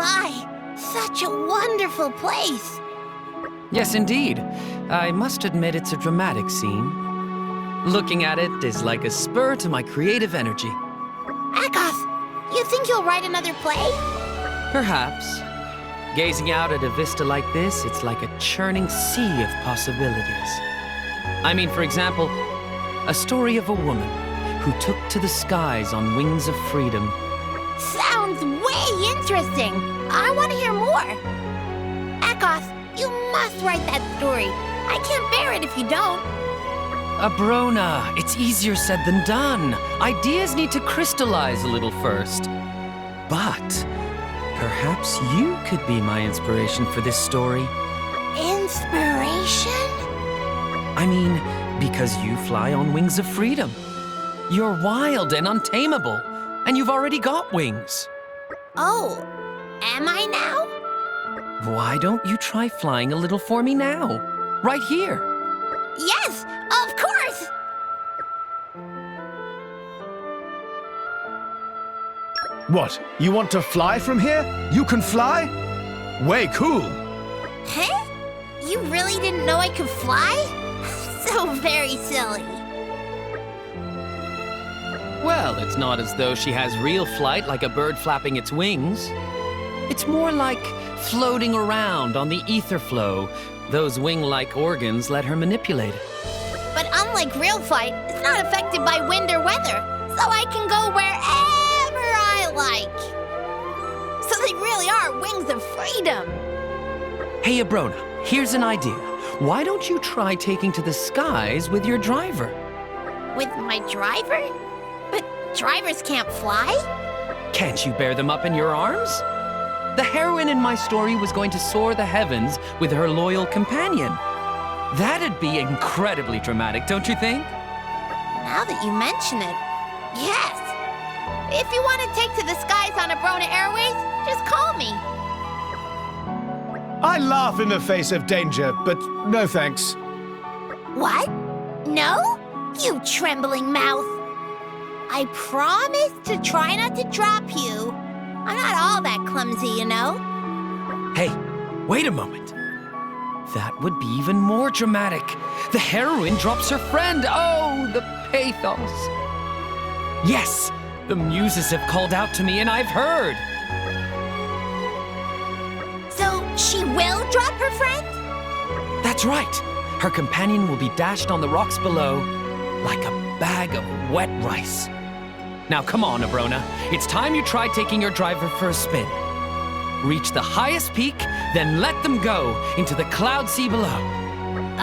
my, such a wonderful place. Yes, indeed. I must admit it's a dramatic scene. Looking at it is like a spur to my creative energy. Akoth, you think you'll write another play? Perhaps. Gazing out at a vista like this, it's like a churning sea of possibilities. I mean, for example, a story of a woman who took to the skies on wings of freedom. Sounds way interesting. I want to hear more. Akoth, you must write that story. I can't bear it if you don't. Obrona, it's easier said than done. Ideas need to crystallize a little first. But perhaps you could be my inspiration for this story. Inspiration? I mean, because you fly on wings of freedom. You're wild and untamable, and you've already got wings. Oh, am I now? Why don't you try flying a little for me now? Right here. Yes, of course! What? You want to fly from here? You can fly? Way cool! Huh? You really didn't know I could fly? So very silly. Well, it's not as though she has real flight like a bird flapping its wings. It's more like floating around on the ether flow. Those wing-like organs let her manipulate it. But unlike real flight, it's not affected by wind or weather, so I can go wherever I like. So they really are wings of freedom. Hey, Obrona, here's an idea. Why don't you try taking to the skies with your driver? With my driver? But drivers can't fly? Can't you bear them up in your arms? The heroine in my story was going to soar the heavens with her loyal companion. That'd be incredibly dramatic, don't you think? Now that you mention it, yes. If you want to take to the skies on Obrona Airways, just call me. I laugh in the face of danger, but no thanks. What? No? You trembling mouth. I promise to try not to drop you. I'm not all that clumsy, you know. Hey, wait a moment. That would be even more dramatic. The heroine drops her friend. Oh, the pathos. Yes, the muses have called out to me and I've heard. So she will drop her friend? That's right. Her companion will be dashed on the rocks below like a bag of wet rice. Now come on, Obrona. It's time you tried taking your driver for a spin. Reach the highest peak, then let them go into the cloud sea below.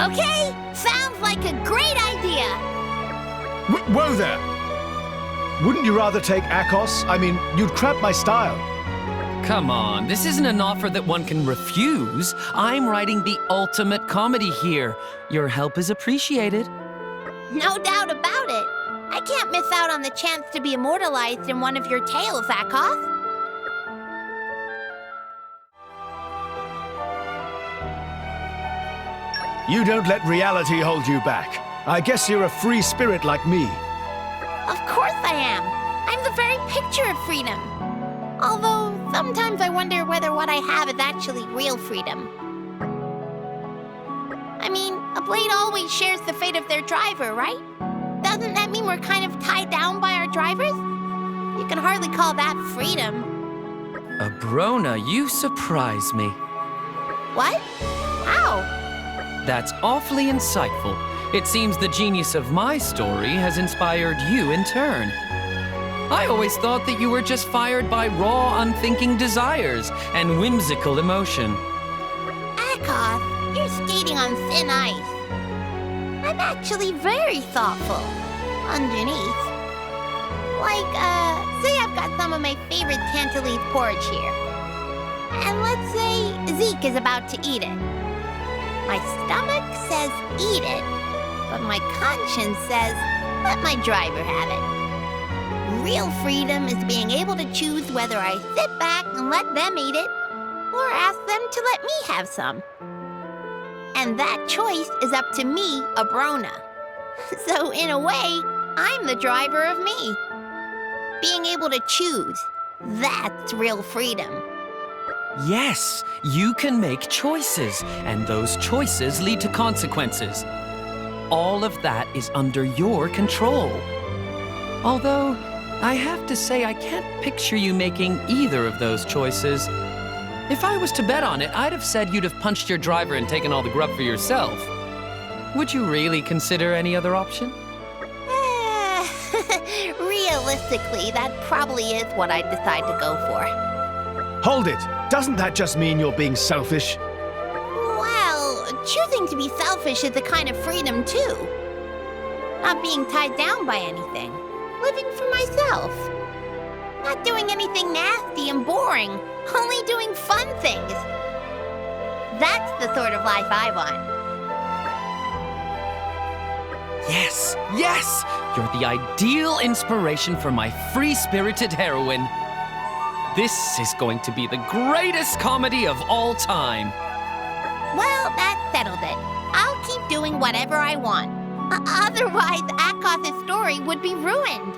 Okay, sounds like a great idea. Whoa there! Wouldn't you rather take Akos? I mean, you'd cramp my style. Come on, this isn't an offer that one can refuse. I'm writing the ultimate comedy here. Your help is appreciated. No doubt about it. I can't miss out on the chance to be immortalized in one of your tales, Akoth. You don't let reality hold you back. I guess you're a free spirit like me. Of course I am. I'm the very picture of freedom. Although, sometimes I wonder whether what I have is actually real freedom. I mean, a blade always shares the fate of their driver, right? Doesn't that mean we're kind of tied down by our drivers? You can hardly call that freedom. Obrona, you surprise me. What? How? That's awfully insightful. It seems the genius of my story has inspired you in turn. I always thought that you were just fired by raw, unthinking desires and whimsical emotion. Akoth, you're skating on thin ice. I'm actually very thoughtful. Underneath. Like, say I've got some of my favorite Tantalese porridge here. And let's say Zeke is about to eat it. My stomach says eat it, but my conscience says let my driver have it. Real freedom is being able to choose whether I sit back and let them eat it, or ask them to let me have some. And that choice is up to me, Obrona. So in a way, I'm the driver of me. Being able to choose, that's real freedom. Yes, you can make choices, and those choices lead to consequences. All of that is under your control. Although, I have to say I can't picture you making either of those choices. If I was to bet on it, I'd have said you'd have punched your driver and taken all the grub for yourself. Would you really consider any other option? Realistically, that probably is what I'd decide to go for. Hold it! Doesn't that just mean you're being selfish? Well, choosing to be selfish is a kind of freedom, too. Not being tied down by anything. Living for myself. Not doing anything nasty and boring. Only doing fun things. That's the sort of life I want. Yes, yes! You're the ideal inspiration for my free-spirited heroine. This is going to be the greatest comedy of all time. Well, that settled it. I'll keep doing whatever I want. Otherwise, Akos's story would be ruined.